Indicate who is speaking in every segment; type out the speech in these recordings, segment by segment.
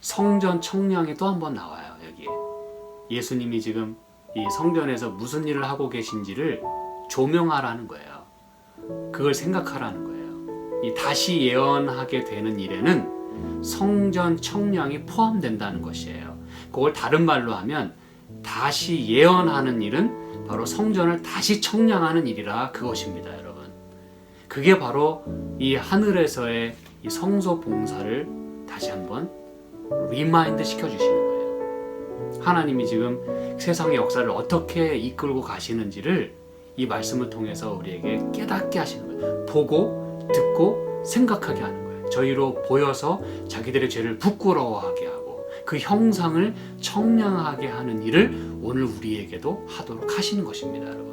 Speaker 1: 성전 청량이 또 한 번 나와요. 여기에 예수님이 지금 이 성전에서 무슨 일을 하고 계신지를 조명하라는 거예요. 그걸 생각하라는 거예요. 이 다시 예언하게 되는 일에는 성전 청량이 포함된다는 것이에요. 그걸 다른 말로 하면 다시 예언하는 일은 바로 성전을 다시 청량하는 일이라 그것입니다, 여러분. 그게 바로 이 하늘에서의 이 성소 봉사를 다시 한번 리마인드 시켜주시는 거예요. 하나님이 지금 세상의 역사를 어떻게 이끌고 가시는지를 이 말씀을 통해서 우리에게 깨닫게 하시는 거예요. 보고, 듣고, 생각하게 하는 거예요. 저희로 보여서 자기들의 죄를 부끄러워하게 하고 그 형상을 청량하게 하는 일을 오늘 우리에게도 하도록 하시는 것입니다, 여러분.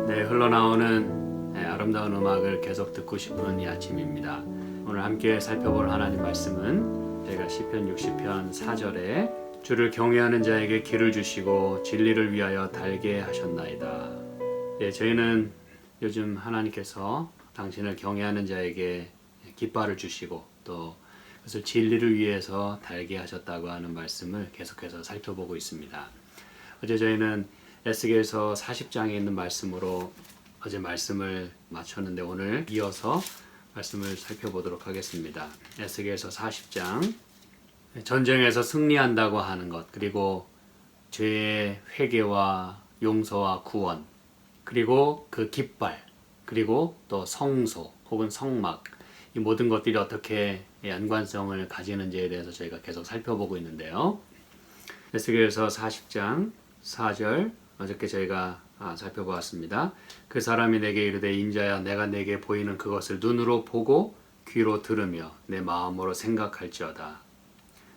Speaker 1: 네, 흘러나오는 아름다운 음악을 계속 듣고 싶은 이 아침입니다. 오늘 함께 살펴볼 하나님 말씀은 제가 시편 60편 4절에 주를 경외하는 자에게 길을 주시고 진리를 위하여 달게 하셨나이다. 예, 저희는 요즘 하나님께서 당신을 경외하는 자에게 깃발을 주시고 또 그것을 진리를 위해서 달게 하셨다고 하는 말씀을 계속해서 살펴보고 있습니다. 어제 저희는 에스겔서 40장에 있는 말씀으로 어제 말씀을 마쳤는데 오늘 이어서 말씀을 살펴보도록 하겠습니다. 에스겔서 40장 전쟁에서 승리한다고 하는 것, 그리고 죄의 회개와 용서와 구원, 그리고 그 깃발, 그리고 또 성소 혹은 성막, 이 모든 것들이 어떻게 연관성을 가지는지에 대해서 저희가 계속 살펴보고 있는데요. 에스겔서 40장 4절 어저께 저희가 살펴보았습니다. 그 사람이 내게 이르되 인자야 내가 내게 보이는 그것을 눈으로 보고 귀로 들으며 내 마음으로 생각할지어다.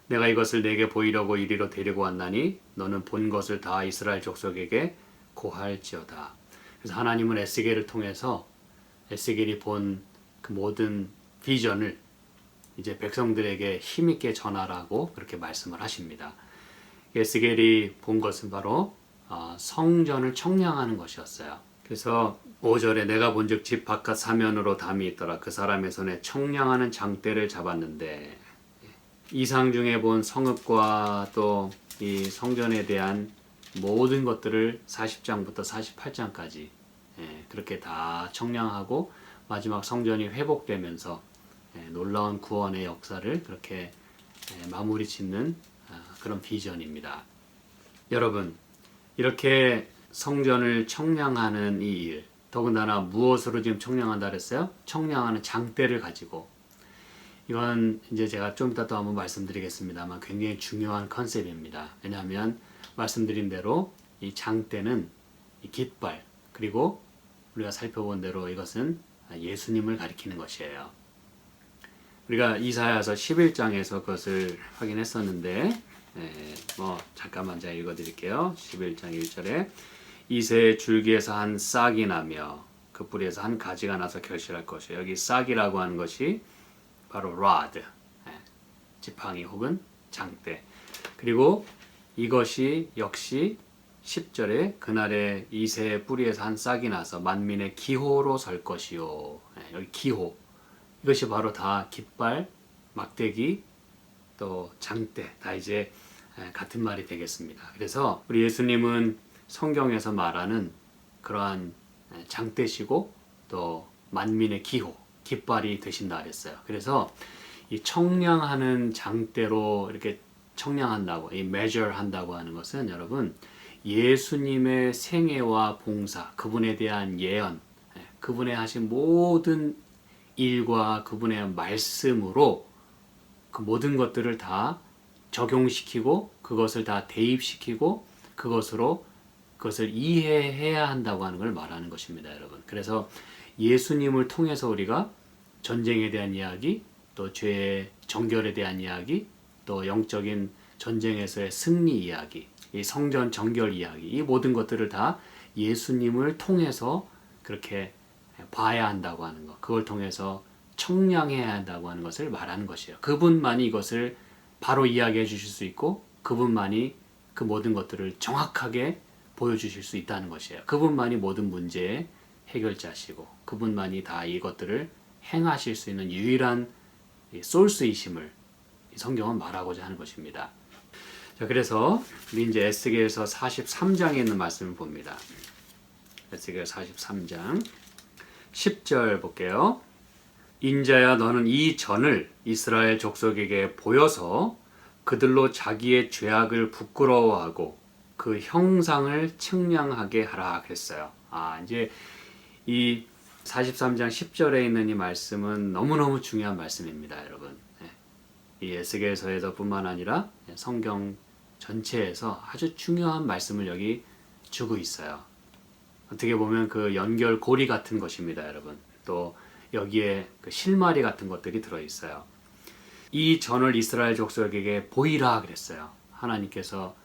Speaker 1: 내가 이것을 내게 보이려고 이리로 데리고 왔나니 너는 본 것을 다 이스라엘 족속에게 고할지어다. 그래서 하나님은 에스겔을 통해서 에스겔이 본 그 모든 비전을 이제 백성들에게 힘있게 전하라고 그렇게 말씀을 하십니다. 에스겔이 본 것은 바로 성전을 청량하는 것이었어요. 그래서 5절에 내가 본즉 집 바깥 사면으로 담이 있더라. 그 사람의 손에 청량하는 장대를 잡았는데, 이상 중에 본 성읍과 또 이 성전에 대한 모든 것들을 40장부터 48장까지 그렇게 다 청량하고 마지막 성전이 회복되면서 놀라운 구원의 역사를 그렇게 마무리 짓는 그런 비전입니다. 여러분, 이렇게 성전을 청량하는 이 일, 더군다나 무엇으로 지금 청량한다 그랬어요? 청량하는 장대를 가지고. 이건 이제 제가 좀 이따 또 한번 말씀드리겠습니다만 굉장히 중요한 컨셉입니다. 왜냐하면 말씀드린 대로 이 장대는 이 깃발, 그리고 우리가 살펴본 대로 이것은 예수님을 가리키는 것이에요. 우리가 이사야서 11장에서 그것을 확인했었는데 잠깐만 제가 읽어드릴게요. 11장 1절에 이새의 줄기에서 한 싹이 나며 그 뿌리에서 한 가지가 나서 결실할 것이에요. 여기 싹이라고 하는 것이 바로 rod, 지팡이 혹은 장대. 그리고 이것이 역시 10절에 그날에 이새의 뿌리에서 한 싹이 나서 만민의 기호로 설 것이요. 여기 기호. 이것이 바로 다 깃발, 막대기, 또 장대, 다 이제 같은 말이 되겠습니다. 그래서 우리 예수님은 성경에서 말하는 그러한 장대시고 또 만민의 기호, 깃발이 되신다 그랬어요. 그래서 이 청량하는 장대로 이렇게 청량한다고, 이 measure 한다고 하는 것은 여러분 예수님의 생애와 봉사, 그분에 대한 예언, 그분의 하신 모든 일과 그분의 말씀으로 그 모든 것들을 다 적용시키고 그것을 다 대입시키고 그것을 이해해야 한다고 하는 걸 말하는 것입니다, 여러분. 그래서 예수님을 통해서 우리가 전쟁에 대한 이야기, 또 죄의 정결에 대한 이야기, 또 영적인 전쟁에서의 승리 이야기, 이 성전 정결 이야기, 이 모든 것들을 다 예수님을 통해서 그렇게 봐야 한다고 하는 것, 그걸 통해서 청량해야 한다고 하는 것을 말하는 것이에요. 그분만이 이것을 바로 이야기해 주실 수 있고 그분만이 그 모든 것들을 정확하게 보여주실 수 있다는 것이에요. 그분만이 모든 문제의 해결자시고 그분만이 다 이것들을 행하실 수 있는 유일한 소스이심을 성경은 말하고자 하는 것입니다. 자, 그래서 우리 이제 에스겔서 43장에 있는 말씀을 봅니다. 에스겔 43장 10절 볼게요. 인자야, 너는 이 전을 이스라엘 족속에게 보여서 그들로 자기의 죄악을 부끄러워하고 그 형상을 측량하게 하라 그랬어요. 이제 이 43장 10절에 있는 이 말씀은 너무너무 중요한 말씀입니다, 여러분. 이 에스겔서에서 뿐만 아니라 성경 전체에서 아주 중요한 말씀을 여기 주고 있어요. 어떻게 보면 그 연결고리 같은 것입니다, 여러분. 또 여기에 그 실마리 같은 것들이 들어있어요. 이 전을 이스라엘 족속에게 보이라 그랬어요. 하나님께서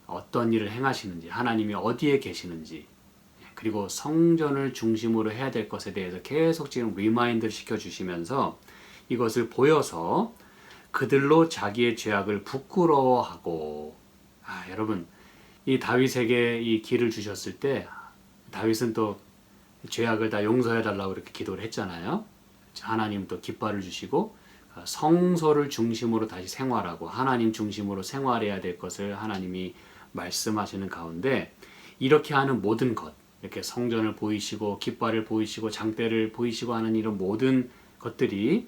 Speaker 1: 어떤 일을 행하시는지, 하나님이 어디에 계시는지, 그리고 성전을 중심으로 해야 될 것에 대해서 계속 지금 리마인드를 시켜주시면서 이것을 보여서 그들로 자기의 죄악을 부끄러워하고, 여러분, 이 다윗에게 이 길을 주셨을 때 다윗은 또 죄악을 다 용서해달라고 이렇게 기도를 했잖아요. 하나님 또 깃발을 주시고 성소를 중심으로 다시 생활하고 하나님 중심으로 생활해야 될 것을 하나님이 말씀하시는 가운데 이렇게 하는 모든 것, 이렇게 성전을 보이시고 깃발을 보이시고 장대를 보이시고 하는 이런 모든 것들이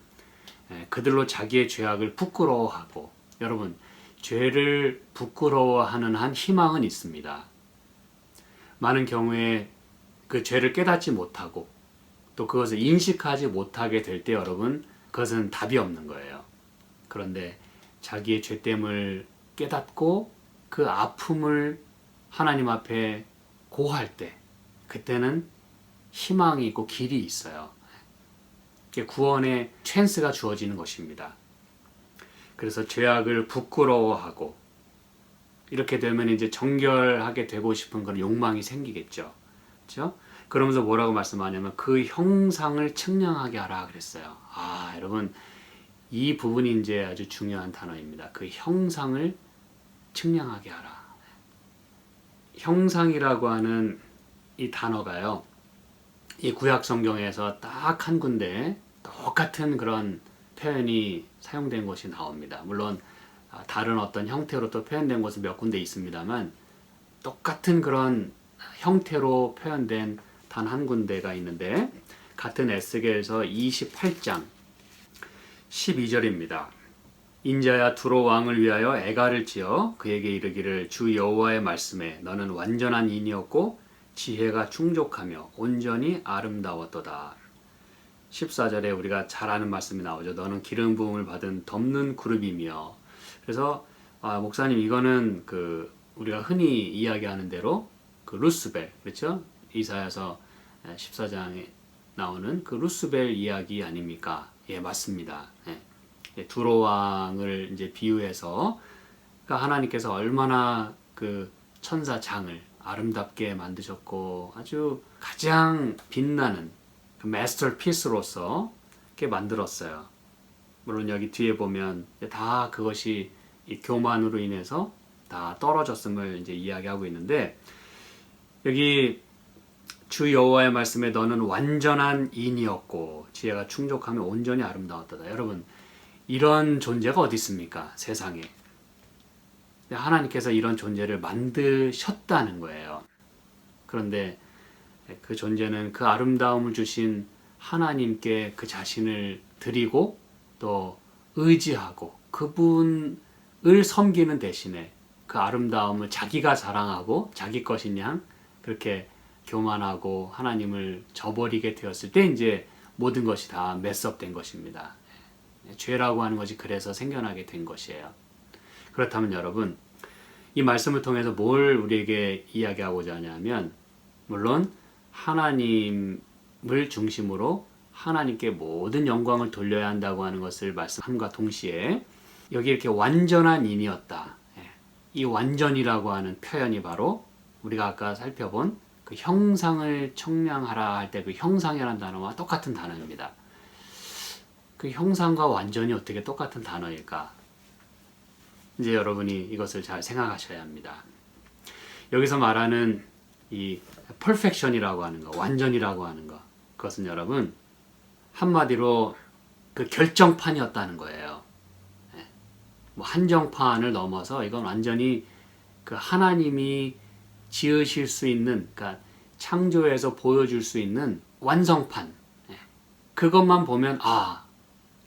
Speaker 1: 그들로 자기의 죄악을 부끄러워하고, 여러분, 죄를 부끄러워하는 한 희망은 있습니다. 많은 경우에 그 죄를 깨닫지 못하고 또 그것을 인식하지 못하게 될 때 여러분, 그것은 답이 없는 거예요. 그런데 자기의 죄됨을 깨닫고 그 아픔을 하나님 앞에 고할 때 그때는 희망이 있고 길이 있어요. 구원의 찬스가 주어지는 것입니다. 그래서 죄악을 부끄러워하고 이렇게 되면 이제 정결하게 되고 싶은 그런 욕망이 생기겠죠. 그렇죠? 그러면서 뭐라고 말씀하냐면 그 형상을 측량하게 하라 그랬어요. 여러분, 이 부분이 이제 아주 중요한 단어입니다. 그 형상을 측량하게 하라. 형상이라고 하는 이 단어가요, 이 구약 성경에서 딱 한 군데 똑같은 그런 표현이 사용된 것이 나옵니다. 물론 다른 어떤 형태로 또 표현된 것은 몇 군데 있습니다만 똑같은 그런 형태로 표현된 단 한 군데가 있는데 같은 에스겔서 28장 12절입니다. 인자야, 두로 왕을 위하여 애가를 지어 그에게 이르기를 주 여호와의 말씀에 너는 완전한 인이었고 지혜가 충족하며 온전히 아름다웠도다. 14절에 우리가 잘 아는 말씀이 나오죠. 너는 기름 부음을 받은 덮는 그룹이며. 그래서 목사님, 이거는 그 우리가 흔히 이야기하는 대로 그 루스벨, 그렇죠? 이사야서 14장에 나오는 그 루스벨 이야기 아닙니까? 예, 맞습니다. 두로 왕을 이제 비유해서, 그러니까 하나님께서 얼마나 그 천사장을 아름답게 만드셨고 아주 가장 빛나는 그 마스터피스로서 이렇게 만들었어요. 물론 여기 뒤에 보면 다 그것이 이 교만으로 인해서 다 떨어졌음을 이제 이야기하고 있는데, 여기 주 여호와의 말씀에 너는 완전한 인이었고 지혜가 충족하며 온전히 아름다웠다. 여러분, 이런 존재가 어디 있습니까? 세상에. 하나님께서 이런 존재를 만드셨다는 거예요. 그런데 그 존재는 그 아름다움을 주신 하나님께 그 자신을 드리고 또 의지하고 그분을 섬기는 대신에 그 아름다움을 자기가 자랑하고 자기 것인 양 그렇게 교만하고 하나님을 저버리게 되었을 때 이제 모든 것이 다 메스업된 것입니다. 죄라고 하는 것이 그래서 생겨나게 된 것이에요. 그렇다면 여러분, 이 말씀을 통해서 뭘 우리에게 이야기하고자 하냐면, 물론 하나님을 중심으로 하나님께 모든 영광을 돌려야 한다고 하는 것을 말씀함과 동시에 여기 이렇게 완전한 인이었다. 이 완전이라고 하는 표현이 바로 우리가 아까 살펴본 그 형상을 청량하라 할 때 그 형상이라는 단어와 똑같은 단어입니다. 그 형상과 완전이 어떻게 똑같은 단어일까? 이제 여러분이 이것을 잘 생각하셔야 합니다. 여기서 말하는 이 perfection이라고 하는 거, 완전이라고 하는 거, 그것은 여러분 한마디로 그 결정판이었다는 거예요. 뭐 한정판을 넘어서 이건 완전히 그 하나님이 지으실 수 있는, 그러니까 창조에서 보여줄 수 있는 완성판. 그것만 보면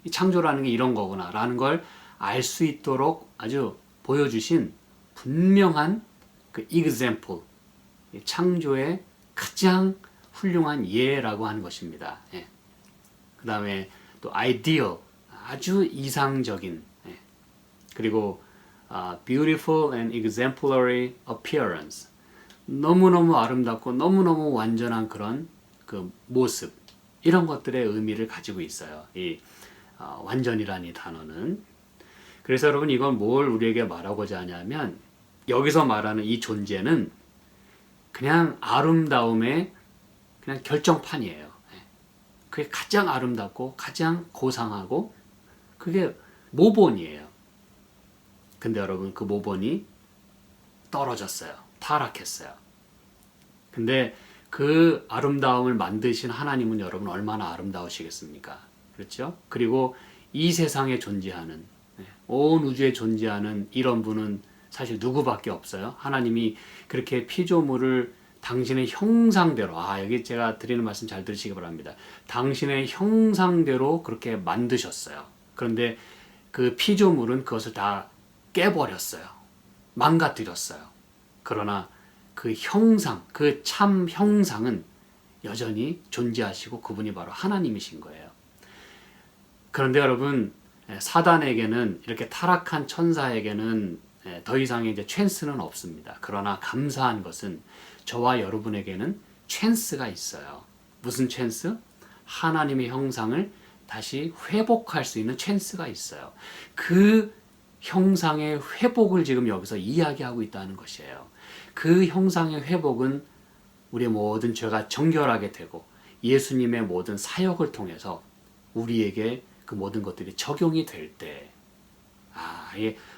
Speaker 1: 이 창조라는 게 이런 거구나 라는 걸 알 수 있도록 아주 보여주신 분명한 그 example, 창조의 가장 훌륭한 예라고 하는 것입니다. 그 다음에 또 ideal, 아주 이상적인, 그리고 beautiful and exemplary appearance, 너무너무 아름답고 너무너무 완전한 그런 그 모습, 이런 것들의 의미를 가지고 있어요. 이 완전이라는 이 단어는. 그래서 여러분 이건 뭘 우리에게 말하고자 하냐면 여기서 말하는 이 존재는 그냥 아름다움의 그냥 결정판이에요. 그게 가장 아름답고 가장 고상하고 그게 모본이에요. 근데 여러분 그 모본이 떨어졌어요. 타락했어요. 근데 그 아름다움을 만드신 하나님은 여러분 얼마나 아름다우시겠습니까? 그렇죠? 그리고 이 세상에 존재하는, 온 우주에 존재하는 이런 분은 사실 누구밖에 없어요. 하나님이 그렇게 피조물을 당신의 형상대로, 여기 제가 드리는 말씀 잘 들으시기 바랍니다. 당신의 형상대로 그렇게 만드셨어요. 그런데 그 피조물은 그것을 다 깨버렸어요. 망가뜨렸어요. 그러나 그 형상, 그 참 형상은 여전히 존재하시고 그분이 바로 하나님이신 거예요. 그런데 여러분, 사단에게는, 이렇게 타락한 천사에게는 더 이상의 이제 찬스는 없습니다. 그러나 감사한 것은 저와 여러분에게는 찬스가 있어요. 무슨 찬스? 하나님의 형상을 다시 회복할 수 있는 찬스가 있어요. 그 형상의 회복을 지금 여기서 이야기하고 있다는 것이에요. 그 형상의 회복은 우리의 모든 죄가 정결하게 되고 예수님의 모든 사역을 통해서 우리에게 그 모든 것들이 적용이 될 때,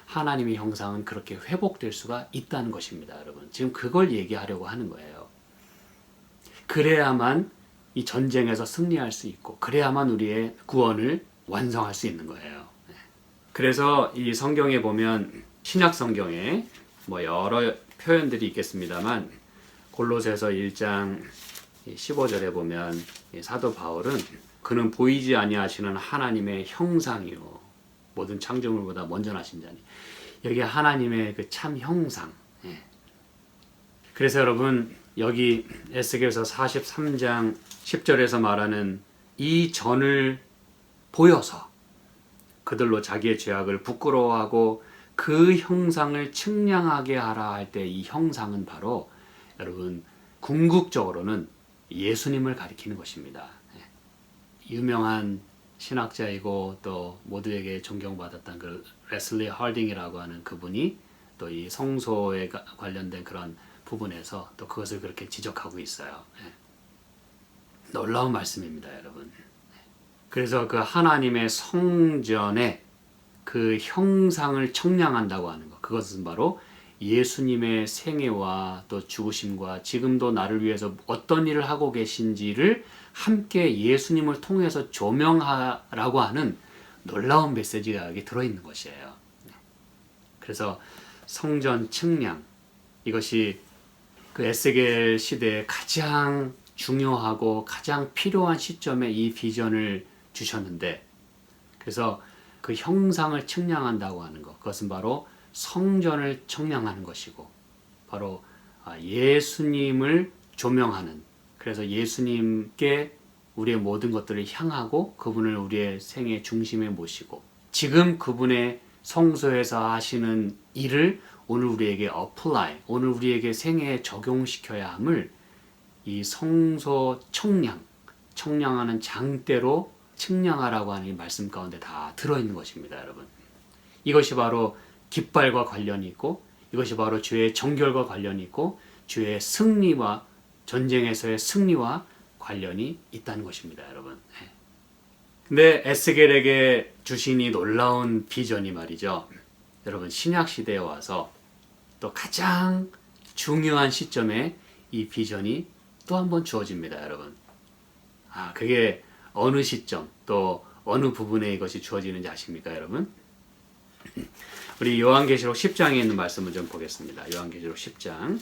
Speaker 1: 하나님의 형상은 그렇게 회복될 수가 있다는 것입니다, 여러분. 지금 그걸 얘기하려고 하는 거예요. 그래야만 이 전쟁에서 승리할 수 있고, 그래야만 우리의 구원을 완성할 수 있는 거예요. 그래서 이 성경에 보면, 신약 성경에 뭐 여러 표현들이 있겠습니다만, 골로새서 1장 15절에 보면 사도 바울은 그는 보이지 아니하시는 하나님의 형상이요 모든 창조물보다 먼저 나신 자니, 여기 하나님의 그 참 형상. 그래서 여러분 여기 에스겔서 43장 10절에서 말하는 이 전을 보여서 그들로 자기의 죄악을 부끄러워하고 그 형상을 측량하게 하라 할 때, 이 형상은 바로 여러분 궁극적으로는 예수님을 가리키는 것입니다. 유명한 신학자이고 또 모두에게 존경받았던 그 레슬리 하딩이라고 하는 그분이 또 이 성소에 관련된 그런 부분에서 또 그것을 그렇게 지적하고 있어요. 놀라운 말씀입니다, 여러분. 그래서 그 하나님의 성전에 그 형상을 청량한다고 하는 것, 그것은 바로 예수님의 생애와 또 죽으심과 지금도 나를 위해서 어떤 일을 하고 계신지를 함께 예수님을 통해서 조명하라고 하는 놀라운 메시지가 여기 들어있는 것이에요. 그래서 성전 측량, 이것이 그 에스겔 시대에 가장 중요하고 가장 필요한 시점에 이 비전을 주셨는데, 그래서 그 형상을 측량한다고 하는 것, 그것은 바로 성전을 청량하는 것이고, 바로 예수님을 조명하는, 그래서 예수님께 우리의 모든 것들을 향하고 그분을 우리의 생의 중심에 모시고 지금 그분의 성소에서 하시는 일을 오늘 우리에게 apply, 오늘 우리에게 생애에 적용시켜야 함을 이 성소 청량하는 장대로 측량하라고 하는 이 말씀 가운데 다 들어있는 것입니다, 여러분. 이것이 바로 깃발과 관련이 있고, 이것이 바로 죄의 정결과 관련이 있고, 죄의 승리와 전쟁에서의 승리와 관련이 있다는 것입니다, 여러분. 근데 에스겔에게 주신 이 놀라운 비전이 말이죠, 여러분, 신약 시대에 와서 또 가장 중요한 시점에 이 비전이 또 한 번 주어집니다, 여러분. 그게 어느 시점 또 어느 부분에 이것이 주어지는지 아십니까, 여러분? 우리 요한계시록 10장에 있는 말씀을 좀 보겠습니다. 요한계시록 10장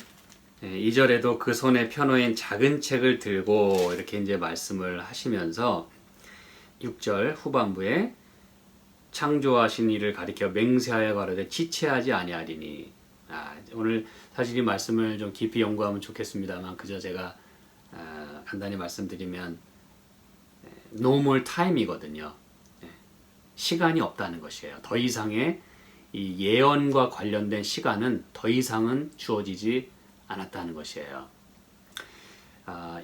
Speaker 1: 2절에도 그 손에 펴놓인 작은 책을 들고 이렇게 이제 말씀을 하시면서 6절 후반부에 창조하신 이를 가리켜 맹세하여 가로되 지체하지 아니하리니. 오늘 사실 이 말씀을 좀 깊이 연구하면 좋겠습니다만 그저 제가 간단히 말씀드리면 no more time이거든요. 시간이 없다는 것이에요. 더 이상의 이 예언과 관련된 시간은 더 이상은 주어지지 않았다는 것이에요.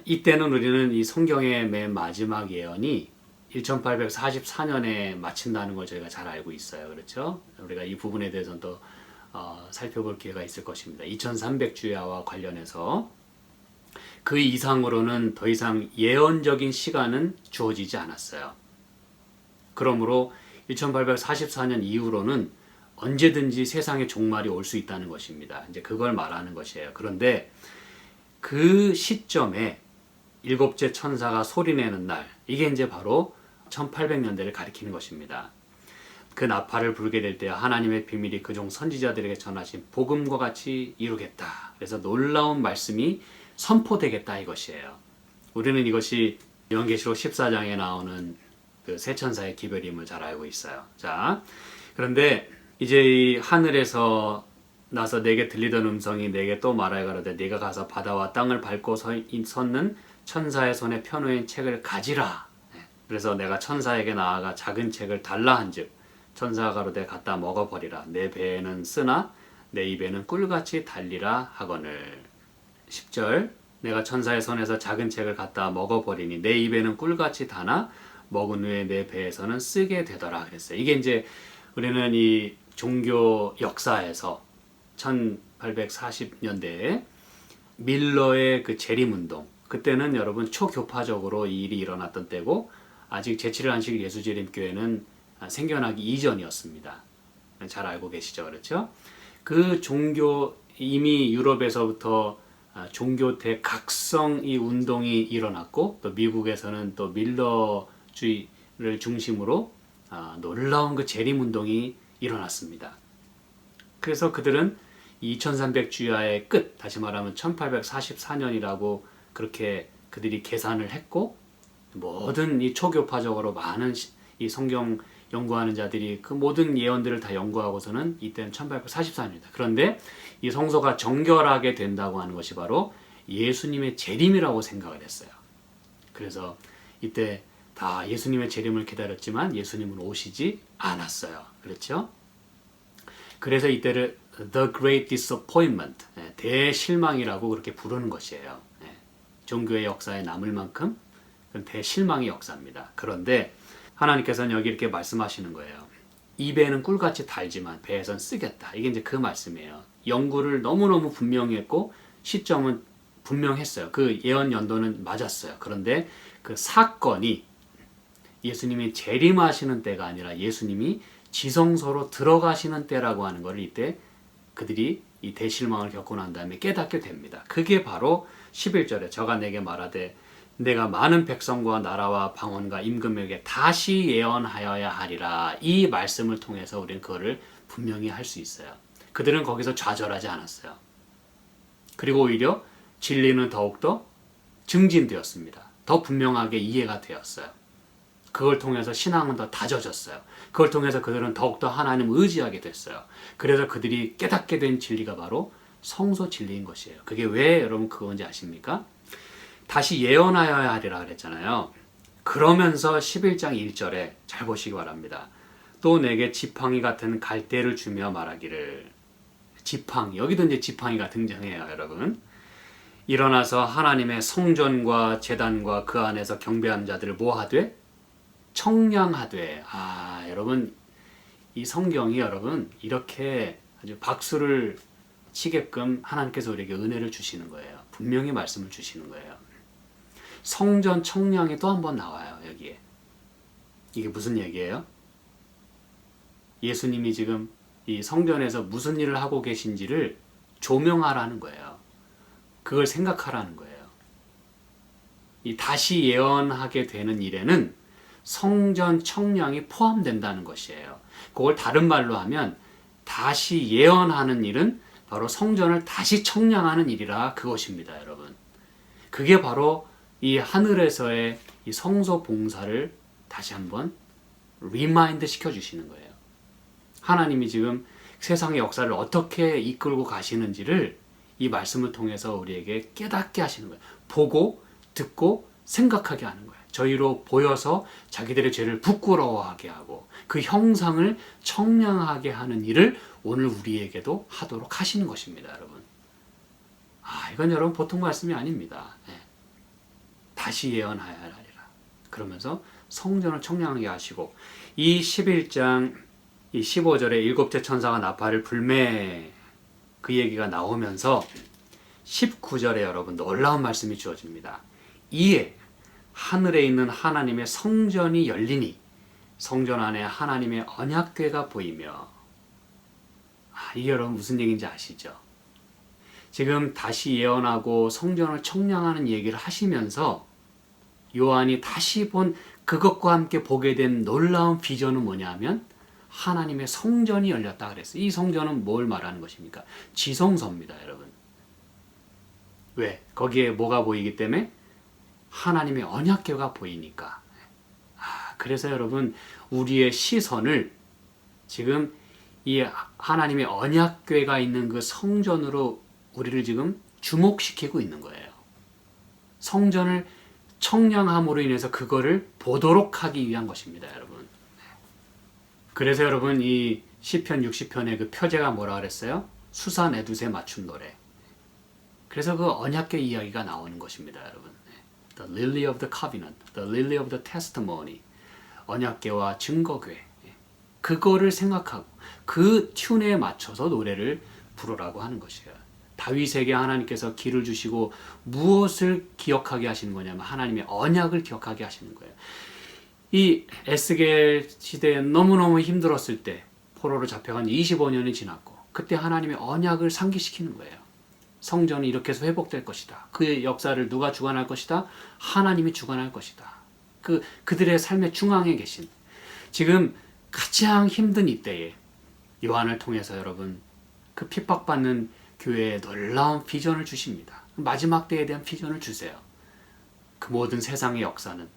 Speaker 1: 이때는 우리는 이 성경의 맨 마지막 예언이 1844년에 마친다는 걸 저희가 잘 알고 있어요. 그렇죠? 우리가 이 부분에 대해서는 또 살펴볼 기회가 있을 것입니다. 2300주야와 관련해서 그 이상으로는 더 이상 예언적인 시간은 주어지지 않았어요. 그러므로 1844년 이후로는 언제든지 세상의 종말이 올 수 있다는 것입니다. 이제 그걸 말하는 것이에요. 그런데 그 시점에 일곱째 천사가 소리내는 날, 이게 이제 바로 1800년대를 가리키는 것입니다. 그 나팔을 불게 될 때 하나님의 비밀이 그종 선지자들에게 전하신 복음과 같이 이루겠다. 그래서 놀라운 말씀이 선포되겠다 이것이에요. 우리는 이것이 요한계시록 14장에 나오는 그 세 천사의 기별임을 잘 알고 있어요. 자, 그런데 이제 이 하늘에서 나서 내게 들리던 음성이 내게 또 말하여 가로되 네가 가서 바다와 땅을 밟고 섰는 천사의 손에 펴놓인 책을 가지라. 그래서 내가 천사에게 나아가 작은 책을 달라 한즉 천사가 가로되 갖다 먹어버리라. 내 배에는 쓰나 내 입에는 꿀같이 달리라 하거늘. 10절 내가 천사의 손에서 작은 책을 갖다 먹어버리니 내 입에는 꿀같이 다나 먹은 후에 내 배에서는 쓰게 되더라 그랬어요. 이게 이제 우리는 이 종교 역사에서 1840년대에 밀러의 그 재림운동, 그때는 여러분 초교파적으로 이 일이 일어났던 때고 아직 제7일 예수재림교회는 생겨나기 이전이었습니다. 잘 알고 계시죠, 그렇죠? 그 종교 이미 유럽에서부터 종교 대각성 이 운동이 일어났고 또 미국에서는 또 밀러주의를 중심으로 놀라운 그 재림운동이 일어났습니다. 그래서 그들은 2300주야의 끝, 다시 말하면 1844년이라고 그렇게 그들이 계산을 했고 모든 이 초교파적으로 많은 이 성경 연구하는 자들이 그 모든 예언들을 다 연구하고서는 이때는 1844년이다. 그런데 이 성소가 정결하게 된다고 하는 것이 바로 예수님의 재림이라고 생각을 했어요. 그래서 이때 다 예수님의 재림을 기다렸지만 예수님은 오시지 않았어요. 그렇죠? 그래서 이때를 The Great Disappointment, 대실망이라고 그렇게 부르는 것이에요. 종교의 역사에 남을 만큼 그건 대실망의 역사입니다. 그런데 하나님께서는 여기 이렇게 말씀하시는 거예요. 입에는 꿀같이 달지만 배에선 쓰겠다. 이게 이제 그 말씀이에요. 연구를 너무너무 분명히 했고 시점은 분명했어요. 그 예언 연도는 맞았어요. 그런데 그 사건이 예수님이 재림하시는 때가 아니라 예수님이 지성소로 들어가시는 때라고 하는 것을 이때 그들이 이 대실망을 겪고 난 다음에 깨닫게 됩니다. 그게 바로 11절에 저가 내게 말하되 내가 많은 백성과 나라와 방언과 임금에게 다시 예언하여야 하리라. 이 말씀을 통해서 우리는 그거를 분명히 할 수 있어요. 그들은 거기서 좌절하지 않았어요. 그리고 오히려 진리는 더욱더 증진되었습니다. 더 분명하게 이해가 되었어요. 그걸 통해서 신앙은 더 다져졌어요. 그걸 통해서 그들은 더욱더 하나님을 의지하게 됐어요. 그래서 그들이 깨닫게 된 진리가 바로 성소 진리인 것이에요. 그게 왜 여러분 그건지 아십니까? 다시 예언하여야 하리라 그랬잖아요. 그러면서 11장 1절에 잘 보시기 바랍니다. 또 내게 지팡이 같은 갈대를 주며 말하기를. 지팡이, 여기도 이제 지팡이가 등장해요, 여러분. 일어나서 하나님의 성전과 제단과 그 안에서 경배하는 자들을 뭐하되? 청량하되. 여러분 이 성경이 여러분 이렇게 아주 박수를 치게끔 하나님께서 우리에게 은혜를 주시는 거예요. 분명히 말씀을 주시는 거예요. 성전 청량이 또 한 번 나와요, 여기에. 이게 무슨 얘기예요? 예수님이 지금 이 성전에서 무슨 일을 하고 계신지를 조명하라는 거예요. 그 그걸 생각하라는 거예요. 이 다시 예언하게 되는 일에는 성전 청량이 포함된다는 것이에요. 그걸 다른 말로 하면 다시 예언하는 일은 바로 성전을 다시 청량하는 일이라 그것입니다, 여러분. 그게 바로 이 하늘에서의 이 성소 봉사를 다시 한번 리마인드 시켜주시는 거예요. 하나님이 지금 세상의 역사를 어떻게 이끌고 가시는지를 이 말씀을 통해서 우리에게 깨닫게 하시는 거예요. 보고, 듣고, 생각하게 하는 거예요. 저희로 보여서 자기들의 죄를 부끄러워하게 하고 그 형상을 청량하게 하는 일을 오늘 우리에게도 하도록 하시는 것입니다, 여러분. 이건 여러분 보통 말씀이 아닙니다. 다시 예언하여야 하리라. 그러면서 성전을 청량하게 하시고 이 11장 이 15절에 일곱째 천사가 나팔을 불매 그 얘기가 나오면서 19절에 여러분 놀라운 말씀이 주어집니다. 이에 하늘에 있는 하나님의 성전이 열리니 성전 안에 하나님의 언약궤가 보이며 이게 여러분 무슨 얘기인지 아시죠? 지금 다시 예언하고 성전을 청량하는 얘기를 하시면서 요한이 다시 본 그것과 함께 보게 된 놀라운 비전은 뭐냐면 하나님의 성전이 열렸다 그랬어요. 이 성전은 뭘 말하는 것입니까? 지성소입니다, 여러분. 왜? 거기에 뭐가 보이기 때문에? 하나님의 언약궤가 보이니까. 그래서 여러분 우리의 시선을 지금 이 하나님의 언약궤가 있는 그 성전으로 우리를 지금 주목시키고 있는 거예요. 성전을 청량함으로 인해서 그거를 보도록 하기 위한 것입니다, 여러분. 그래서 여러분 이 시편 60편의 그 표제가 뭐라 그랬어요? 수산 에두세 맞춤 노래. 그래서 그 언약궤 이야기가 나오는 것입니다, 여러분. The lily of the covenant, the lily of the testimony. 언약궤와 증거궤. 그거를 생각하고 그 튠에 맞춰서 노래를 부르라고 하는 것이에요. 다윗에게 하나님께서 길을 주시고 무엇을 기억하게 하시는 거냐면 하나님의 언약을 기억하게 하시는 거예요. 이 에스겔 시대에 너무너무 힘들었을 때 포로로 잡혀간 25년이 지났고 그때 하나님의 언약을 상기시키는 거예요. 성전이 이렇게 해서 회복될 것이다. 그의 역사를 누가 주관할 것이다? 하나님이 주관할 것이다. 그들의 삶의 중앙에 계신 지금 가장 힘든 이때에 요한을 통해서 여러분 그 핍박받는 교회에 놀라운 비전을 주십니다. 마지막 때에 대한 비전을 주세요. 그 모든 세상의 역사는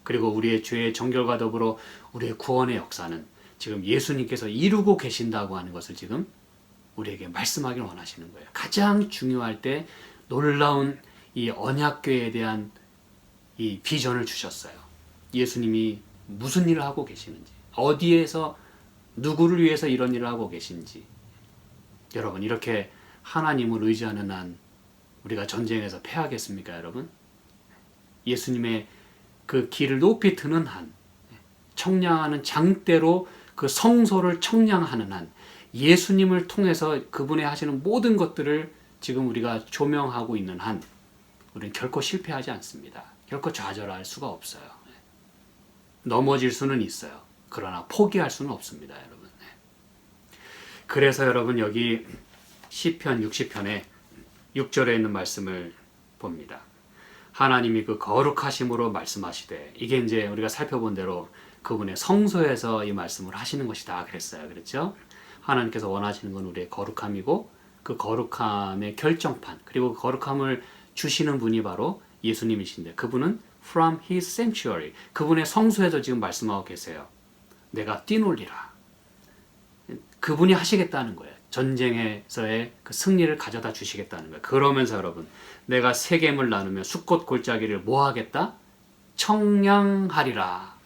Speaker 1: 그리고 우리의 죄의 정결과 더불어 우리의 구원의 역사는 지금 예수님께서 이루고 계신다고 하는 것을 지금 우리에게 말씀하길 원하시는 거예요. 가장 중요할 때 놀라운 이 언약궤에 대한 이 비전을 주셨어요. 예수님이 무슨 일을 하고 계시는지, 어디에서 누구를 위해서 이런 일을 하고 계신지. 여러분 이렇게 하나님을 의지하는 한 우리가 전쟁에서 패하겠습니까, 여러분? 예수님의 그 길을 높이 드는 한, 청량하는 장대로 그 성소를 청량하는 한, 예수님을 통해서 그분의 하시는 모든 것들을 지금 우리가 조명하고 있는 한 우리는 결코 실패하지 않습니다. 결코 좌절할 수가 없어요. 넘어질 수는 있어요. 그러나 포기할 수는 없습니다, 여러분. 그래서 여러분 여기 시편 60편에 6절에 있는 말씀을 봅니다. 하나님이 그 거룩하심으로 말씀하시되, 이게 이제 우리가 살펴본 대로 그분의 성소에서 이 말씀을 하시는 것이다 그랬어요. 그렇죠? 하나님께서 원하시는 건 우리의 거룩함이고 그 거룩함의 결정판, 그리고 그 거룩함을 주시는 분이 바로 예수님이신데 그분은 from his sanctuary, 그분의 성소에서 지금 말씀하고 계세요. 내가 뛰놀리라. 그분이 하시겠다는 거예요. 전쟁에서의 그 승리를 가져다 주시겠다는 거예요. 그러면서 여러분, 내가 세겜을 나누며 숫꽃 골짜기를 뭐 하겠다? 청량하리라.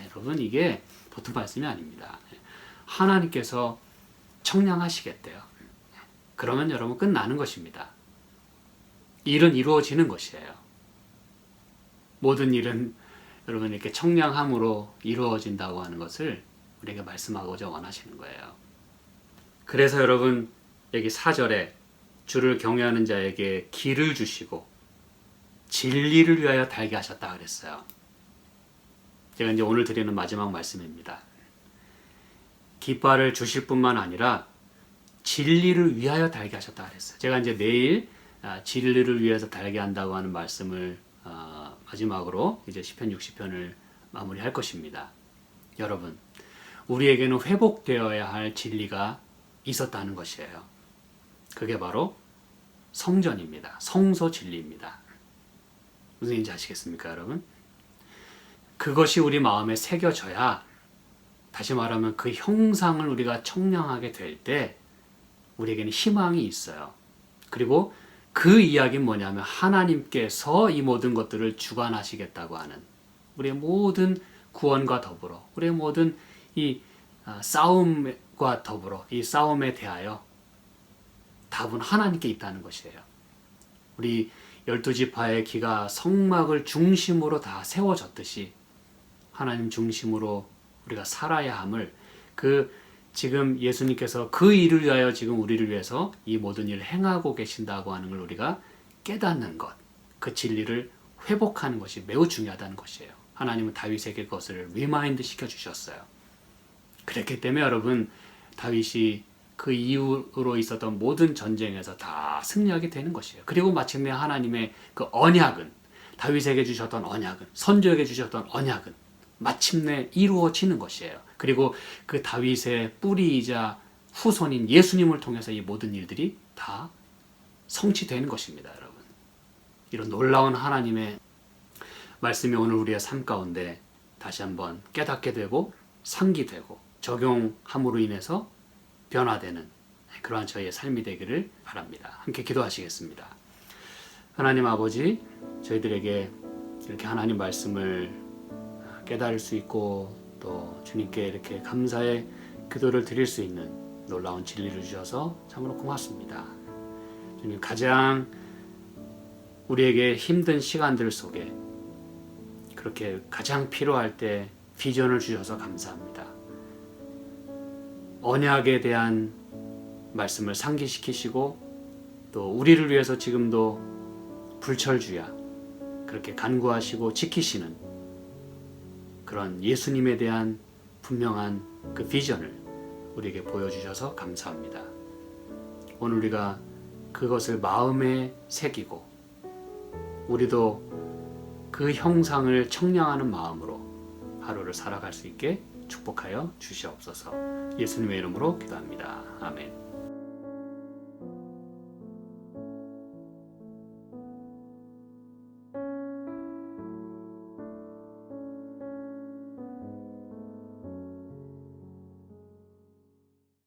Speaker 1: 여러분 이게 보통 말씀이 아닙니다. 하나님께서 청량하시겠대요. 그러면 여러분 끝나는 것입니다. 일은 이루어지는 것이에요. 모든 일은 여러분 이렇게 청량함으로 이루어진다고 하는 것을 우리에게 말씀하고자 원하시는 거예요. 그래서 여러분 여기 4절에 주를 경외하는 자에게 길을 주시고 진리를 위하여 달게 하셨다 그랬어요. 제가 이제 오늘 드리는 마지막 말씀입니다. 깃발을 주실 뿐만 아니라 진리를 위하여 달게 하셨다 그랬어요. 제가 이제 내일 진리를 위해서 달게 한다고 하는 말씀을 마지막으로 이제 시편 60편을 마무리할 것입니다. 여러분, 우리에게는 회복되어야 할 진리가 있었다는 것이에요. 그게 바로 성전입니다. 성소 진리입니다. 무슨 얘기인지 아시겠습니까, 여러분? 그것이 우리 마음에 새겨져야, 다시 말하면 그 형상을 우리가 청량하게 될 때 우리에게는 희망이 있어요. 그리고 그 이야기는 뭐냐면 하나님께서 이 모든 것들을 주관하시겠다고 하는, 우리의 모든 구원과 더불어, 우리의 모든 이 싸움과 더불어, 이 싸움에 대하여 답은 하나님께 있다는 것이에요. 우리 12지파의 기가 성막을 중심으로 다 세워졌듯이 하나님 중심으로 우리가 살아야 함을, 지금 예수님께서 그 일을 위하여 지금 우리를 위해서 이 모든 일을 행하고 계신다고 하는 걸 우리가 깨닫는 것, 그 진리를 회복하는 것이 매우 중요하다는 것이에요. 하나님은 다윗에게 그것을 리마인드 시켜주셨어요. 그렇기 때문에 여러분, 다윗이 그 이후로 있었던 모든 전쟁에서 다 승리하게 되는 것이에요. 그리고 마침내 하나님의 그 언약은, 다윗에게 주셨던 언약은, 선조에게 주셨던 언약은 마침내 이루어지는 것이에요. 그리고 그 다윗의 뿌리이자 후손인 예수님을 통해서 이 모든 일들이 다 성취되는 것입니다, 여러분. 이런 놀라운 하나님의 말씀이 오늘 우리의 삶 가운데 다시 한번 깨닫게 되고 상기되고 적용함으로 인해서 변화되는 그러한 저희의 삶이 되기를 바랍니다. 함께 기도하시겠습니다. 하나님 아버지, 저희들에게 이렇게 하나님 말씀을 깨달을 수 있고 또 주님께 이렇게 감사의 기도를 드릴 수 있는 놀라운 진리를 주셔서 참으로 고맙습니다. 주님, 가장 우리에게 힘든 시간들 속에 그렇게 가장 필요할 때 비전을 주셔서 감사합니다. 언약에 대한 말씀을 상기시키시고 또 우리를 위해서 지금도 불철주야 그렇게 간구하시고 지키시는 그런 예수님에 대한 분명한 그 비전을 우리에게 보여주셔서 감사합니다. 오늘 우리가 그것을 마음에 새기고 우리도 그 형상을 청량하는 마음으로 하루를 살아갈 수 있게 축복하여 주시옵소서. 예수님의 이름으로 기도합니다. 아멘.